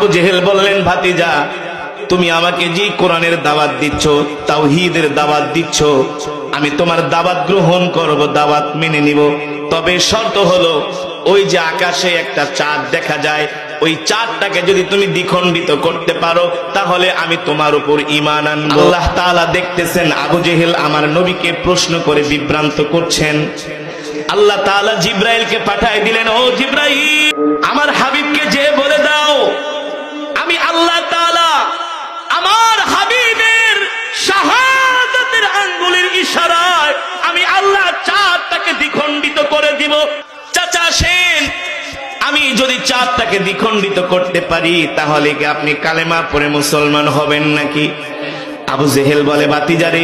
আবু জেহেল বললেন, ভাতিজা তুমি আমাকে যে কোরআনের দাওয়াত দিচ্ছ, তাওহীদের দাওয়াত দিচ্ছ, আমি তোমার দাওয়াত গ্রহণ করব, দাওয়াত মেনে নিব। তবে শর্ত হলো ওই যে আকাশে একটা চাঁদ দেখা যায়, ওই চাঁদটাকে যদি তুমি দ্বিখণ্ডিত করতে পারো তাহলে আমি তোমার উপর ঈমান আনবো। আল্লাহ তাআলা দেখতেছেন আবু জেহেল আমার নবীকে প্রশ্ন করে বিভ্রান্ত করছেন। আল্লাহ তাআলা জিব্রাইলকে পাঠায় দিলেন, ও জিব্রাইল, আমার হাবিবকে যে বলে দাও আমি আল্লাহ তাআলা আমার হাবিবের শাহাদাতের আঙ্গুলের ইশারায় আমি আল্লাহ চাঁদটাকে দ্বিখণ্ডিত করে দিব। চাচা আসেন, আমি যদি চাঁদটাকে দ্বিখণ্ডিত করতে পারি তাহলে কি আপনি কালেমা পড়ে মুসলমান হবেন নাকি? আবু জেহেল বলে, ভাতিজারে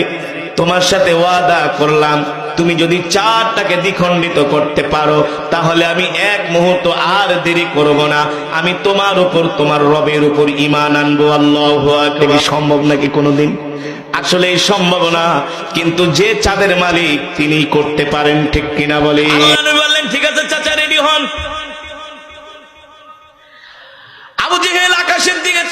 তোমার সাথে ওয়াদা করলাম, তুমি যদি চাঁদটাকে দ্বিখণ্ডিত করতে পারো তাহলে আমি এক মুহূর্ত আর দেরি করব না, আমি তোমার উপর তোমার রবের উপর ঈমান আনবো। আল্লাহু আকবার। সম্ভব নাকি কোনোদিন? আসলে সম্ভব না, কিন্তু যে চাঁদের মালিক তিনি করতে পারেন, ঠিক কিনা বলে? বললেন ঠিক আছে চাচা, রেডি হন। আবু জেহেল আকাশের দিকে